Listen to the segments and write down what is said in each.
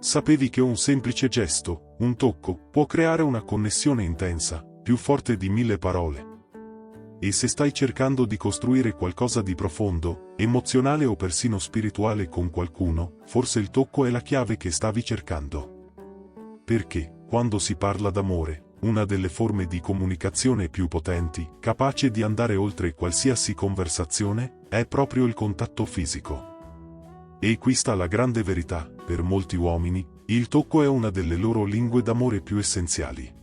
Sapevi che un semplice gesto, un tocco, può creare una connessione intensa, più forte di 1000 parole? E se stai cercando di costruire qualcosa di profondo, emozionale o persino spirituale con qualcuno, forse il tocco è la chiave che stavi cercando. Perché, quando si parla d'amore, una delle forme di comunicazione più potenti, capace di andare oltre qualsiasi conversazione, è proprio il contatto fisico. E qui sta la grande verità: per molti uomini, il tocco è una delle loro lingue d'amore più essenziali.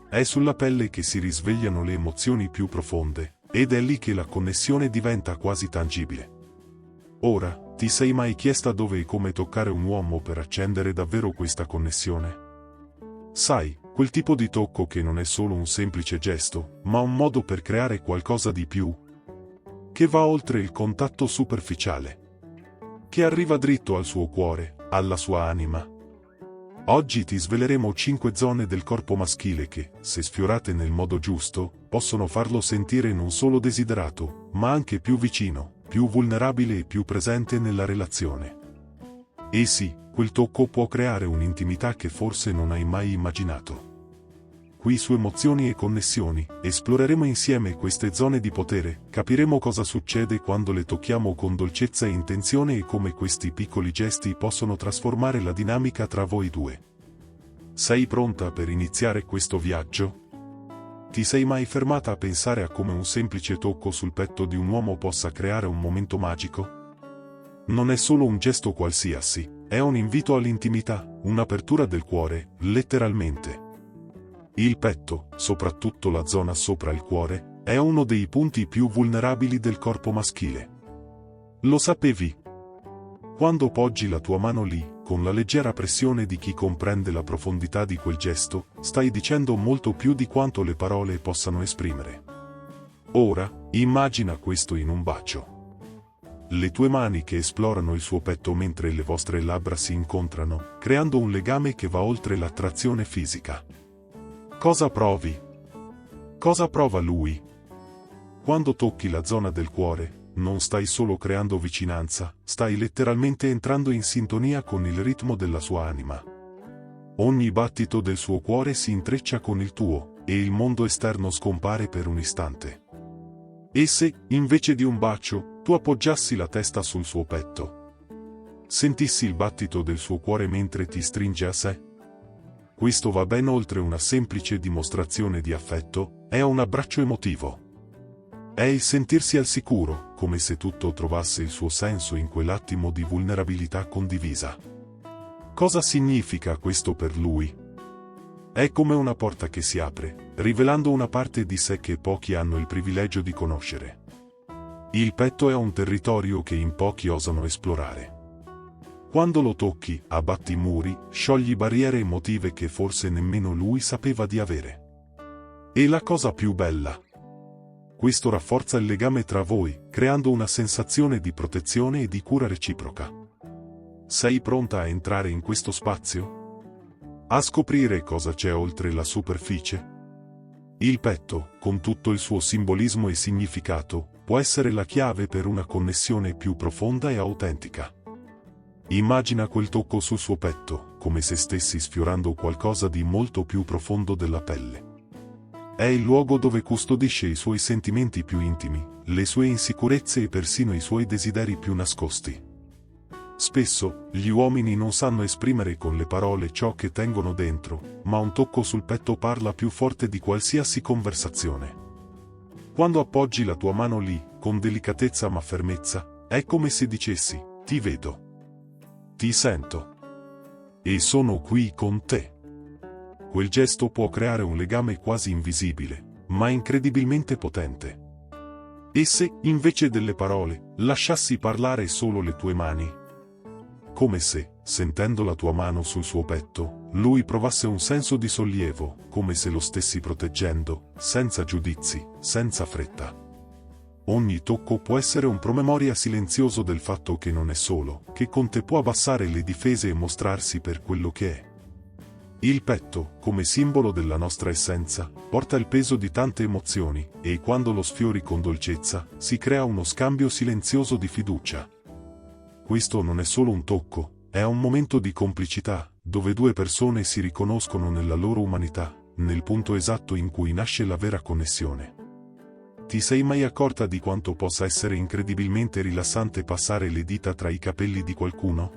È sulla pelle che si risvegliano le emozioni più profonde, ed è lì che la connessione diventa quasi tangibile. Ora, ti sei mai chiesta dove e come toccare un uomo per accendere davvero questa connessione? Sai, quel tipo di tocco che non è solo un semplice gesto, ma un modo per creare qualcosa di più, che va oltre il contatto superficiale, che arriva dritto al suo cuore, alla sua anima. Oggi ti sveleremo 5 zone del corpo maschile che, se sfiorate nel modo giusto, possono farlo sentire non solo desiderato, ma anche più vicino, più vulnerabile e più presente nella relazione. E sì, quel tocco può creare un'intimità che forse non hai mai immaginato. Qui su Emozioni e Connessioni, esploreremo insieme queste zone di potere, capiremo cosa succede quando le tocchiamo con dolcezza e intenzione e come questi piccoli gesti possono trasformare la dinamica tra voi due. Sei pronta per iniziare questo viaggio? Ti sei mai fermata a pensare a come un semplice tocco sul petto di un uomo possa creare un momento magico? Non è solo un gesto qualsiasi, è un invito all'intimità, un'apertura del cuore, letteralmente. Il petto, soprattutto la zona sopra il cuore, è uno dei punti più vulnerabili del corpo maschile. Lo sapevi? Quando poggi la tua mano lì, con la leggera pressione di chi comprende la profondità di quel gesto, stai dicendo molto più di quanto le parole possano esprimere. Ora, immagina questo in un bacio. Le tue mani che esplorano il suo petto mentre le vostre labbra si incontrano, creando un legame che va oltre l'attrazione fisica. Cosa provi? Cosa prova lui? Quando tocchi la zona del cuore, non stai solo creando vicinanza, stai letteralmente entrando in sintonia con il ritmo della sua anima. Ogni battito del suo cuore si intreccia con il tuo, e il mondo esterno scompare per un istante. E se, invece di un bacio, tu appoggiassi la testa sul suo petto? Sentissi il battito del suo cuore mentre ti stringe a sé? Questo va ben oltre una semplice dimostrazione di affetto, è un abbraccio emotivo. È il sentirsi al sicuro, come se tutto trovasse il suo senso in quell'attimo di vulnerabilità condivisa. Cosa significa questo per lui? È come una porta che si apre, rivelando una parte di sé che pochi hanno il privilegio di conoscere. Il petto è un territorio che in pochi osano esplorare. Quando lo tocchi, abbatti muri, sciogli barriere emotive che forse nemmeno lui sapeva di avere. E la cosa più bella? Questo rafforza il legame tra voi, creando una sensazione di protezione e di cura reciproca. Sei pronta a entrare in questo spazio? A scoprire cosa c'è oltre la superficie? Il petto, con tutto il suo simbolismo e significato, può essere la chiave per una connessione più profonda e autentica. Immagina quel tocco sul suo petto, come se stessi sfiorando qualcosa di molto più profondo della pelle. È il luogo dove custodisce i suoi sentimenti più intimi, le sue insicurezze e persino i suoi desideri più nascosti. Spesso, gli uomini non sanno esprimere con le parole ciò che tengono dentro, ma un tocco sul petto parla più forte di qualsiasi conversazione. Quando appoggi la tua mano lì, con delicatezza ma fermezza, è come se dicessi: ti vedo. Ti sento. E sono qui con te. Quel gesto può creare un legame quasi invisibile, ma incredibilmente potente. E se, invece delle parole, lasciassi parlare solo le tue mani? Come se, sentendo la tua mano sul suo petto, lui provasse un senso di sollievo, come se lo stessi proteggendo, senza giudizi, senza fretta. Ogni tocco può essere un promemoria silenzioso del fatto che non è solo, che con te può abbassare le difese e mostrarsi per quello che è. Il petto, come simbolo della nostra essenza, porta il peso di tante emozioni, e quando lo sfiori con dolcezza, si crea uno scambio silenzioso di fiducia. Questo non è solo un tocco, È un momento di complicità, dove due persone si riconoscono nella loro umanità, nel punto esatto in cui nasce la vera connessione. Ti sei mai accorta di quanto possa essere incredibilmente rilassante passare le dita tra i capelli di qualcuno?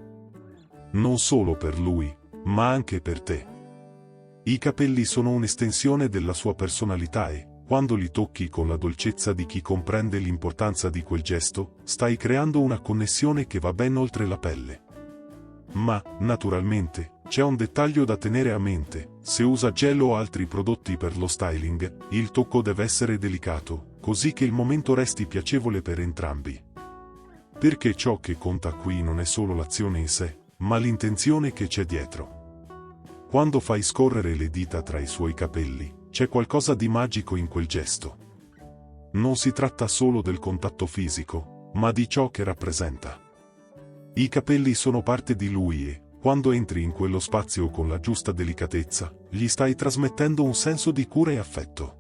Non solo per lui, ma anche per te. I capelli sono un'estensione della sua personalità e, quando li tocchi con la dolcezza di chi comprende l'importanza di quel gesto, stai creando una connessione che va ben oltre la pelle. Ma, naturalmente, c'è un dettaglio da tenere a mente: se usa gel o altri prodotti per lo styling, il tocco deve essere delicato, così che il momento resti piacevole per entrambi. Perché ciò che conta qui non è solo l'azione in sé, ma l'intenzione che c'è dietro. Quando fai scorrere le dita tra i suoi capelli, c'è qualcosa di magico in quel gesto. Non si tratta solo del contatto fisico, ma di ciò che rappresenta. I capelli sono parte di lui e, quando entri in quello spazio con la giusta delicatezza, gli stai trasmettendo un senso di cura e affetto.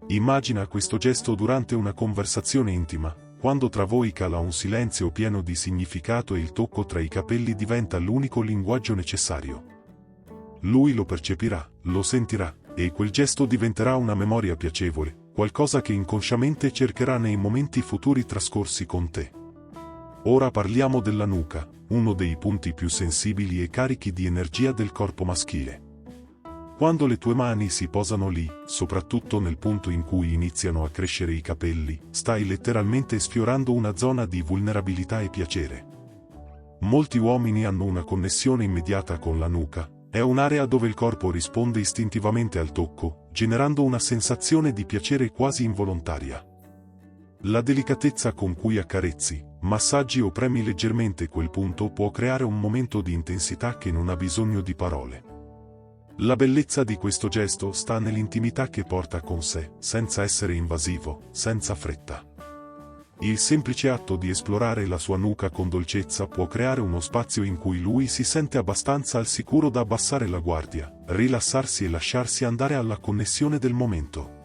Immagina questo gesto durante una conversazione intima, quando tra voi cala un silenzio pieno di significato e il tocco tra i capelli diventa l'unico linguaggio necessario. Lui lo percepirà, lo sentirà, e quel gesto diventerà una memoria piacevole, qualcosa che inconsciamente cercherà nei momenti futuri trascorsi con te. Ora parliamo della nuca, uno dei punti più sensibili e carichi di energia del corpo maschile. Quando le tue mani si posano lì, soprattutto nel punto in cui iniziano a crescere i capelli, stai letteralmente sfiorando una zona di vulnerabilità e piacere. Molti uomini hanno una connessione immediata con la nuca. È un'area dove il corpo risponde istintivamente al tocco, generando una sensazione di piacere quasi involontaria. La delicatezza con cui accarezzi, massaggi o premi leggermente quel punto può creare un momento di intensità che non ha bisogno di parole. La bellezza di questo gesto sta nell'intimità che porta con sé, senza essere invasivo, senza fretta. Il semplice atto di esplorare la sua nuca con dolcezza può creare uno spazio in cui lui si sente abbastanza al sicuro da abbassare la guardia, rilassarsi e lasciarsi andare alla connessione del momento.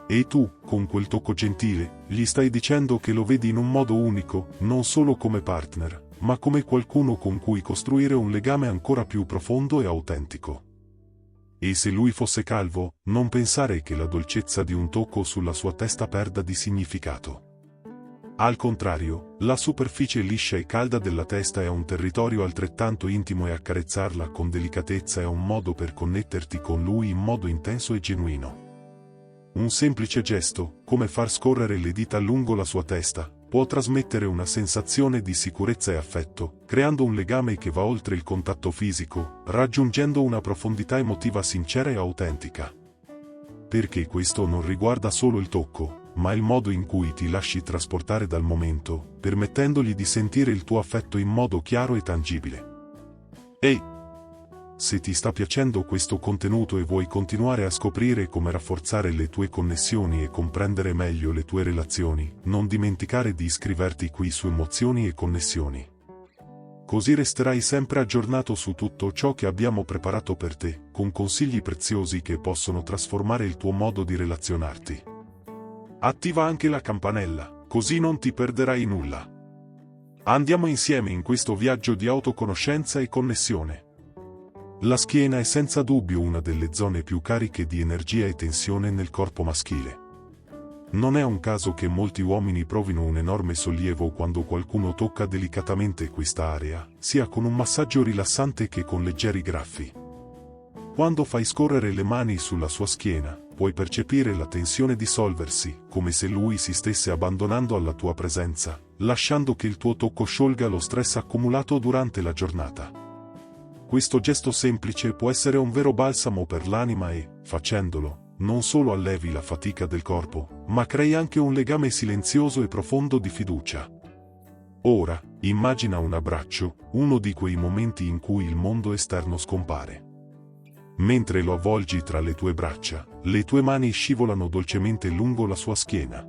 E tu, con quel tocco gentile, gli stai dicendo che lo vedi in un modo unico, non solo come partner, ma come qualcuno con cui costruire un legame ancora più profondo e autentico. E se lui fosse calvo, non pensare che la dolcezza di un tocco sulla sua testa perda di significato. Al contrario, la superficie liscia e calda della testa è un territorio altrettanto intimo e accarezzarla con delicatezza è un modo per connetterti con lui in modo intenso e genuino. Un semplice gesto, come far scorrere le dita lungo la sua testa, può trasmettere una sensazione di sicurezza e affetto, creando un legame che va oltre il contatto fisico, raggiungendo una profondità emotiva sincera e autentica. Perché questo non riguarda solo il tocco, ma il modo in cui ti lasci trasportare dal momento, permettendogli di sentire il tuo affetto in modo chiaro e tangibile. Ehi! Se ti sta piacendo questo contenuto e vuoi continuare a scoprire come rafforzare le tue connessioni e comprendere meglio le tue relazioni, non dimenticare di iscriverti qui su Emozioni e Connessioni. Così resterai sempre aggiornato su tutto ciò che abbiamo preparato per te, con consigli preziosi che possono trasformare il tuo modo di relazionarti. Attiva anche la campanella, così non ti perderai nulla. Andiamo insieme in questo viaggio di autoconoscenza e connessione. La schiena è senza dubbio una delle zone più cariche di energia e tensione nel corpo maschile. Non è un caso che molti uomini provino un enorme sollievo quando qualcuno tocca delicatamente questa area, sia con un massaggio rilassante che con leggeri graffi. Quando fai scorrere le mani sulla sua schiena, puoi percepire la tensione dissolversi, come se lui si stesse abbandonando alla tua presenza, lasciando che il tuo tocco sciolga lo stress accumulato durante la giornata. Questo gesto semplice può essere un vero balsamo per l'anima e, facendolo, non solo allevi la fatica del corpo, ma crei anche un legame silenzioso e profondo di fiducia. Ora, immagina un abbraccio, uno di quei momenti in cui il mondo esterno scompare. Mentre lo avvolgi tra le tue braccia, le tue mani scivolano dolcemente lungo la sua schiena.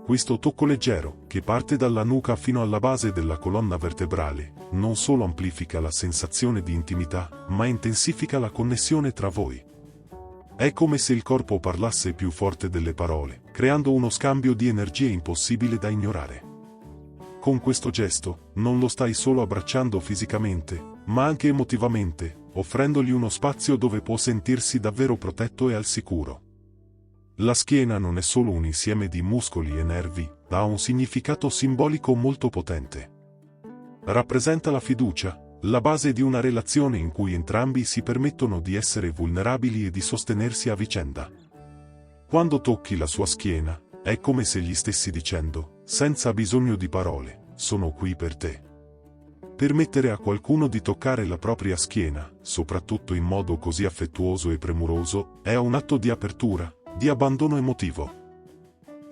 Questo tocco leggero, che parte dalla nuca fino alla base della colonna vertebrale, non solo amplifica la sensazione di intimità, ma intensifica la connessione tra voi. È come se il corpo parlasse più forte delle parole, creando uno scambio di energie impossibile da ignorare. Con questo gesto, non lo stai solo abbracciando fisicamente, ma anche emotivamente, offrendogli uno spazio dove può sentirsi davvero protetto e al sicuro. La schiena non è solo un insieme di muscoli e nervi, ha un significato simbolico molto potente. Rappresenta la fiducia, la base di una relazione in cui entrambi si permettono di essere vulnerabili e di sostenersi a vicenda. Quando tocchi la sua schiena, è come se gli stessi dicendo, senza bisogno di parole, sono qui per te. Permettere a qualcuno di toccare la propria schiena, soprattutto in modo così affettuoso e premuroso, è un atto di apertura, di abbandono emotivo.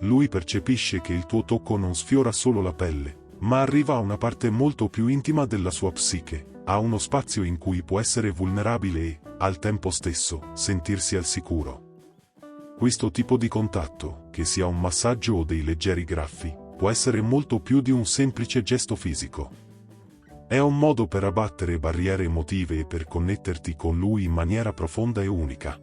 Lui percepisce che il tuo tocco non sfiora solo la pelle, ma arriva a una parte molto più intima della sua psiche, a uno spazio in cui può essere vulnerabile e, al tempo stesso, sentirsi al sicuro. Questo tipo di contatto, che sia un massaggio o dei leggeri graffi, può essere molto più di un semplice gesto fisico. È un modo per abbattere barriere emotive e per connetterti con lui in maniera profonda e unica.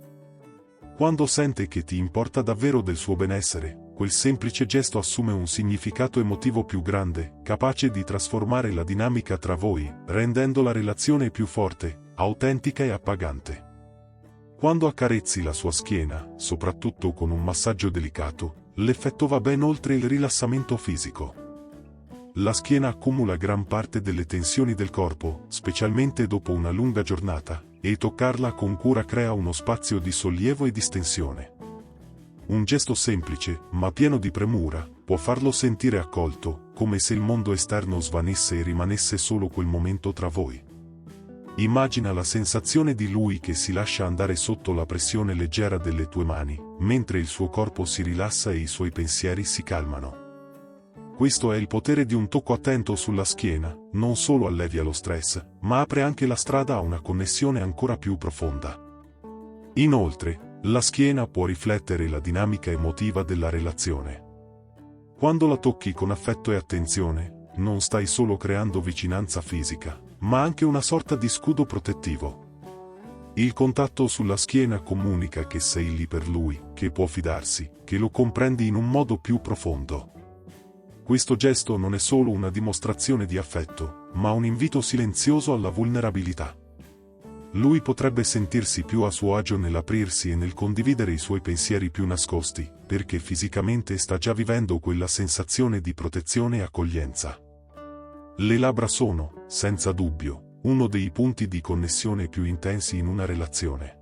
Quando sente che ti importa davvero del suo benessere, quel semplice gesto assume un significato emotivo più grande, capace di trasformare la dinamica tra voi, rendendo la relazione più forte, autentica e appagante. Quando accarezzi la sua schiena, soprattutto con un massaggio delicato, l'effetto va ben oltre il rilassamento fisico. La schiena accumula gran parte delle tensioni del corpo, specialmente dopo una lunga giornata, e toccarla con cura crea uno spazio di sollievo e distensione. Un gesto semplice, ma pieno di premura, può farlo sentire accolto, come se il mondo esterno svanisse e rimanesse solo quel momento tra voi. Immagina la sensazione di lui che si lascia andare sotto la pressione leggera delle tue mani, mentre il suo corpo si rilassa e i suoi pensieri si calmano. Questo è il potere di un tocco attento sulla schiena, non solo allevia lo stress, ma apre anche la strada a una connessione ancora più profonda. Inoltre, la schiena può riflettere la dinamica emotiva della relazione. Quando la tocchi con affetto e attenzione, non stai solo creando vicinanza fisica, ma anche una sorta di scudo protettivo. Il contatto sulla schiena comunica che sei lì per lui, che può fidarsi, che lo comprendi in un modo più profondo. Questo gesto non è solo una dimostrazione di affetto, ma un invito silenzioso alla vulnerabilità. Lui potrebbe sentirsi più a suo agio nell'aprirsi e nel condividere i suoi pensieri più nascosti, perché fisicamente sta già vivendo quella sensazione di protezione e accoglienza. Le labbra sono, senza dubbio, uno dei punti di connessione più intensi in una relazione.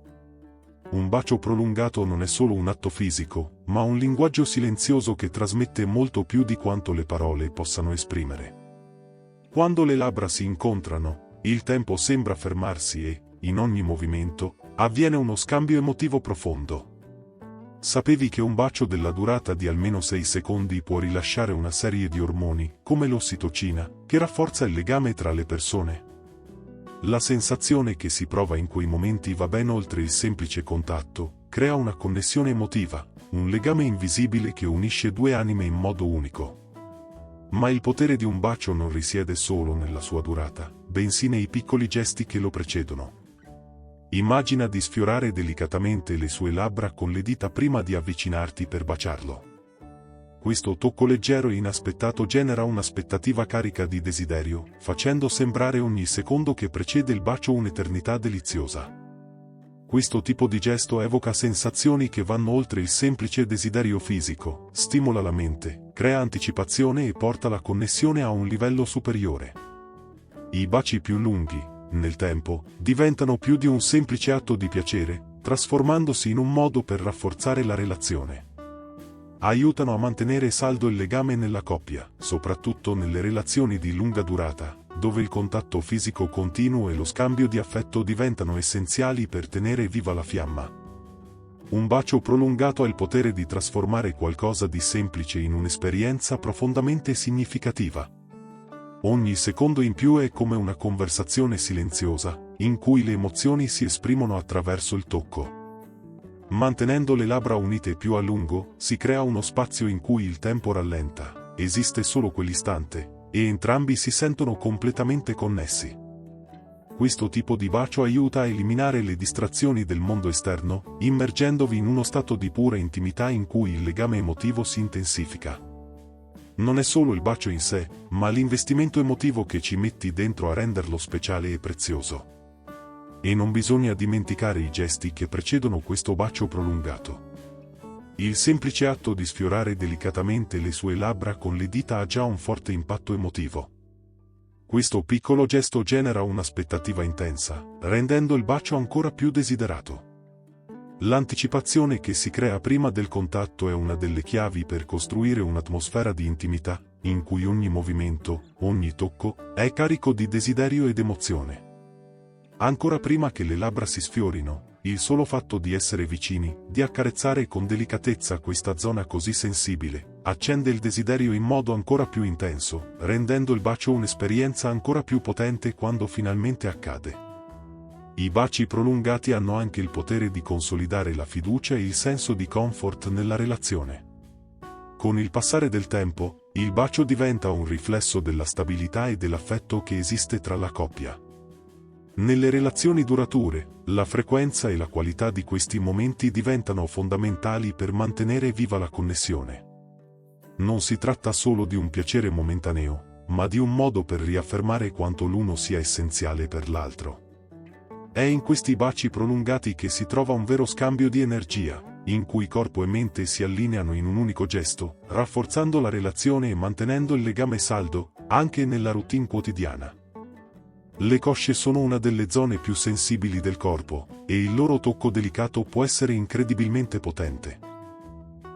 Un bacio prolungato non è solo un atto fisico, ma un linguaggio silenzioso che trasmette molto più di quanto le parole possano esprimere. Quando le labbra si incontrano, il tempo sembra fermarsi e, in ogni movimento, avviene uno scambio emotivo profondo. Sapevi che un bacio della durata di almeno 6 secondi può rilasciare una serie di ormoni, come l'ossitocina, che rafforza il legame tra le persone? La sensazione che si prova in quei momenti va ben oltre il semplice contatto, crea una connessione emotiva, un legame invisibile che unisce due anime in modo unico. Ma il potere di un bacio non risiede solo nella sua durata, bensì nei piccoli gesti che lo precedono. Immagina di sfiorare delicatamente le sue labbra con le dita prima di avvicinarti per baciarlo. Questo tocco leggero e inaspettato genera un'aspettativa carica di desiderio, facendo sembrare ogni secondo che precede il bacio un'eternità deliziosa. Questo tipo di gesto evoca sensazioni che vanno oltre il semplice desiderio fisico, stimola la mente, crea anticipazione e porta la connessione a un livello superiore. I baci più lunghi, nel tempo, diventano più di un semplice atto di piacere, trasformandosi in un modo per rafforzare la relazione. Aiutano a mantenere saldo il legame nella coppia, soprattutto nelle relazioni di lunga durata, dove il contatto fisico continuo e lo scambio di affetto diventano essenziali per tenere viva la fiamma. Un bacio prolungato ha il potere di trasformare qualcosa di semplice in un'esperienza profondamente significativa. Ogni secondo in più è come una conversazione silenziosa, in cui le emozioni si esprimono attraverso il tocco. Mantenendo le labbra unite più a lungo, si crea uno spazio in cui il tempo rallenta, esiste solo quell'istante, e entrambi si sentono completamente connessi. Questo tipo di bacio aiuta a eliminare le distrazioni del mondo esterno, immergendovi in uno stato di pura intimità in cui il legame emotivo si intensifica. Non è solo il bacio in sé, ma l'investimento emotivo che ci metti dentro a renderlo speciale e prezioso. E non bisogna dimenticare i gesti che precedono questo bacio prolungato. Il semplice atto di sfiorare delicatamente le sue labbra con le dita ha già un forte impatto emotivo. Questo piccolo gesto genera un'aspettativa intensa, rendendo il bacio ancora più desiderato. L'anticipazione che si crea prima del contatto è una delle chiavi per costruire un'atmosfera di intimità, in cui ogni movimento, ogni tocco, è carico di desiderio ed emozione. Ancora prima che le labbra si sfiorino, il solo fatto di essere vicini, di accarezzare con delicatezza questa zona così sensibile, accende il desiderio in modo ancora più intenso, rendendo il bacio un'esperienza ancora più potente quando finalmente accade. I baci prolungati hanno anche il potere di consolidare la fiducia e il senso di comfort nella relazione. Con il passare del tempo, il bacio diventa un riflesso della stabilità e dell'affetto che esiste tra la coppia. Nelle relazioni durature, la frequenza e la qualità di questi momenti diventano fondamentali per mantenere viva la connessione. Non si tratta solo di un piacere momentaneo, ma di un modo per riaffermare quanto l'uno sia essenziale per l'altro. È in questi baci prolungati che si trova un vero scambio di energia, in cui corpo e mente si allineano in un unico gesto, rafforzando la relazione e mantenendo il legame saldo, anche nella routine quotidiana. Le cosce sono una delle zone più sensibili del corpo, e il loro tocco delicato può essere incredibilmente potente.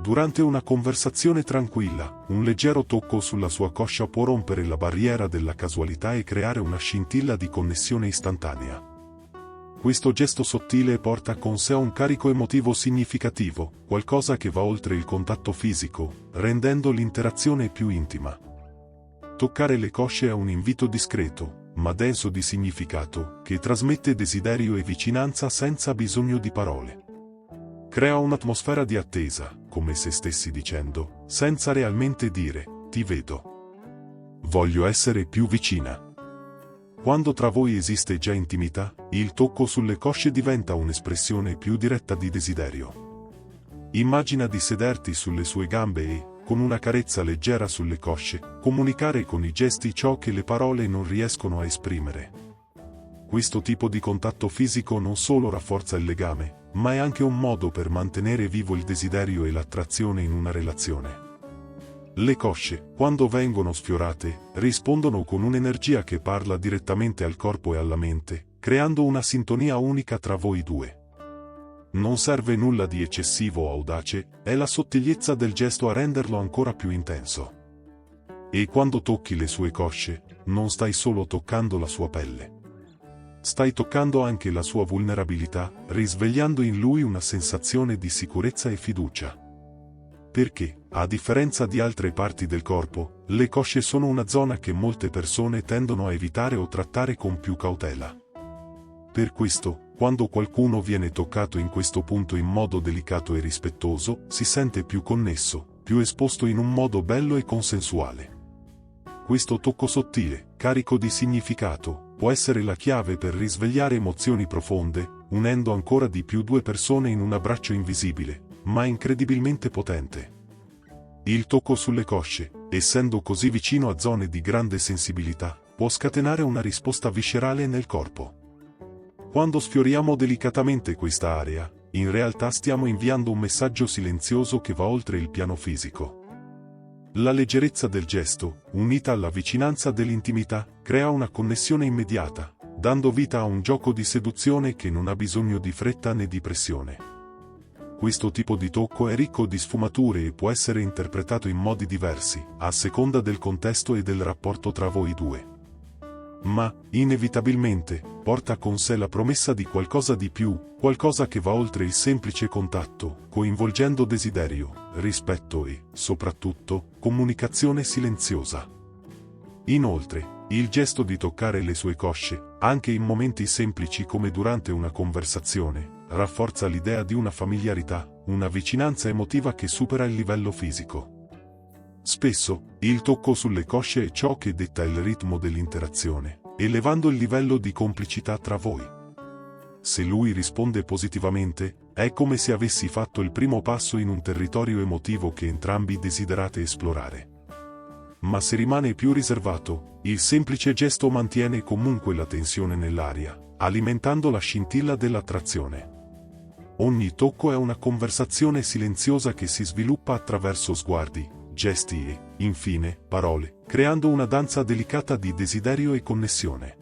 Durante una conversazione tranquilla, un leggero tocco sulla sua coscia può rompere la barriera della casualità e creare una scintilla di connessione istantanea. Questo gesto sottile porta con sé un carico emotivo significativo, qualcosa che va oltre il contatto fisico, rendendo l'interazione più intima. Toccare le cosce è un invito discreto, ma denso di significato, che trasmette desiderio e vicinanza senza bisogno di parole. Crea un'atmosfera di attesa, come se stessi dicendo, senza realmente dire, ti vedo. Voglio essere più vicina. Quando tra voi esiste già intimità, il tocco sulle cosce diventa un'espressione più diretta di desiderio. Immagina di sederti sulle sue gambe e, con una carezza leggera sulle cosce, comunicare con i gesti ciò che le parole non riescono a esprimere. Questo tipo di contatto fisico non solo rafforza il legame, ma è anche un modo per mantenere vivo il desiderio e l'attrazione in una relazione. Le cosce, quando vengono sfiorate, rispondono con un'energia che parla direttamente al corpo e alla mente, creando una sintonia unica tra voi due. Non serve nulla di eccessivo o audace, è la sottigliezza del gesto a renderlo ancora più intenso. E quando tocchi le sue cosce, non stai solo toccando la sua pelle. Stai toccando anche la sua vulnerabilità, risvegliando in lui una sensazione di sicurezza e fiducia. Perché, a differenza di altre parti del corpo, le cosce sono una zona che molte persone tendono a evitare o trattare con più cautela. Per questo, quando qualcuno viene toccato in questo punto in modo delicato e rispettoso, si sente più connesso, più esposto in un modo bello e consensuale. Questo tocco sottile, carico di significato, può essere la chiave per risvegliare emozioni profonde, unendo ancora di più due persone in un abbraccio invisibile, ma incredibilmente potente. Il tocco sulle cosce, essendo così vicino a zone di grande sensibilità, può scatenare una risposta viscerale nel corpo. Quando sfioriamo delicatamente questa area, in realtà stiamo inviando un messaggio silenzioso che va oltre il piano fisico. La leggerezza del gesto, unita alla vicinanza dell'intimità, crea una connessione immediata, dando vita a un gioco di seduzione che non ha bisogno di fretta né di pressione. Questo tipo di tocco è ricco di sfumature e può essere interpretato in modi diversi, a seconda del contesto e del rapporto tra voi due. Ma, inevitabilmente, porta con sé la promessa di qualcosa di più, qualcosa che va oltre il semplice contatto, coinvolgendo desiderio, rispetto e, soprattutto, comunicazione silenziosa. Inoltre, il gesto di toccare le sue cosce, anche in momenti semplici come durante una conversazione, rafforza l'idea di una familiarità, una vicinanza emotiva che supera il livello fisico. Spesso, il tocco sulle cosce è ciò che detta il ritmo dell'interazione, elevando il livello di complicità tra voi. Se lui risponde positivamente, è come se avessi fatto il primo passo in un territorio emotivo che entrambi desiderate esplorare. ma se rimane più riservato, il semplice gesto mantiene comunque la tensione nell'aria, alimentando la scintilla dell'attrazione. Ogni tocco è una conversazione silenziosa che si sviluppa attraverso sguardi, gesti e, infine, parole, creando una danza delicata di desiderio e connessione.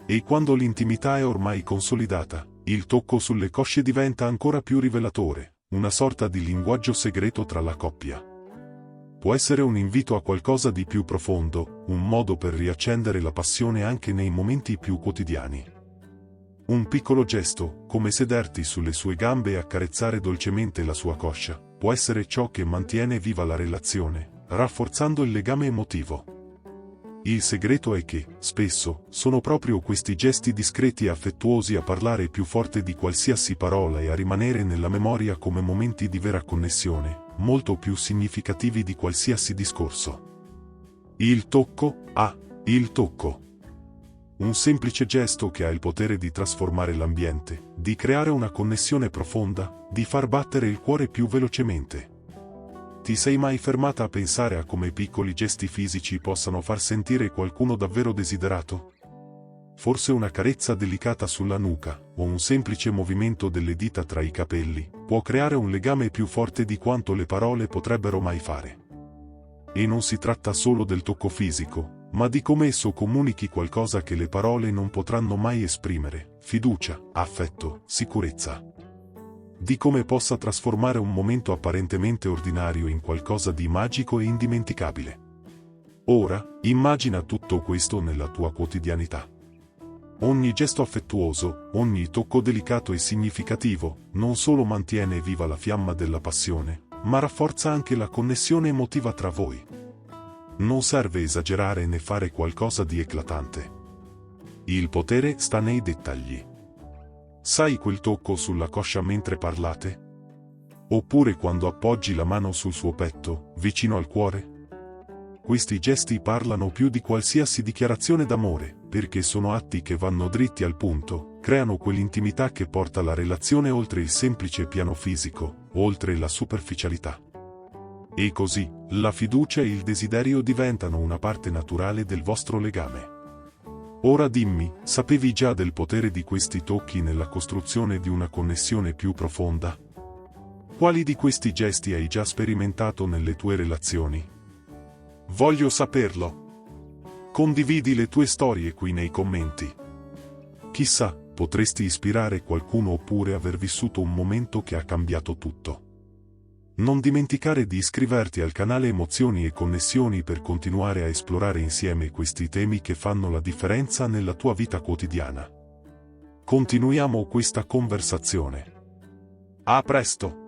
E quando l'intimità è ormai consolidata, il tocco sulle cosce diventa ancora più rivelatore, una sorta di linguaggio segreto tra la coppia. Può essere un invito a qualcosa di più profondo, un modo per riaccendere la passione anche nei momenti più quotidiani. Un piccolo gesto, come sederti sulle sue gambe e accarezzare dolcemente la sua coscia, può essere ciò che mantiene viva la relazione, rafforzando il legame emotivo. Il segreto è che, spesso, sono proprio questi gesti discreti e affettuosi a parlare più forte di qualsiasi parola e a rimanere nella memoria come momenti di vera connessione, molto più significativi di qualsiasi discorso. Il tocco, il tocco. Un semplice gesto che ha il potere di trasformare l'ambiente, di creare una connessione profonda, di far battere il cuore più velocemente. Ti sei mai fermata a pensare a come piccoli gesti fisici possano far sentire qualcuno davvero desiderato? Forse una carezza delicata sulla nuca, o un semplice movimento delle dita tra i capelli, può creare un legame più forte di quanto le parole potrebbero mai fare. E non si tratta solo del tocco fisico, ma di come esso comunichi qualcosa che le parole non potranno mai esprimere: fiducia, affetto, sicurezza. Di come possa trasformare un momento apparentemente ordinario in qualcosa di magico e indimenticabile. Ora, immagina tutto questo nella tua quotidianità. Ogni gesto affettuoso, ogni tocco delicato e significativo, non solo mantiene viva la fiamma della passione, ma rafforza anche la connessione emotiva tra voi. Non serve esagerare né fare qualcosa di eclatante. Il potere sta nei dettagli. Sai quel tocco sulla coscia mentre parlate? Oppure quando appoggi la mano sul suo petto, vicino al cuore? Questi gesti parlano più di qualsiasi dichiarazione d'amore, perché sono atti che vanno dritti al punto, creano quell'intimità che porta la relazione oltre il semplice piano fisico, oltre la superficialità. E così, la fiducia e il desiderio diventano una parte naturale del vostro legame. Ora dimmi, sapevi già del potere di questi tocchi nella costruzione di una connessione più profonda? Quali di questi gesti hai già sperimentato nelle tue relazioni? Voglio saperlo. Condividi le tue storie qui nei commenti. Chissà, potresti ispirare qualcuno oppure aver vissuto un momento che ha cambiato tutto. Non dimenticare di iscriverti al canale Emozioni e Connessioni per continuare a esplorare insieme questi temi che fanno la differenza nella tua vita quotidiana. Continuiamo questa conversazione. A presto!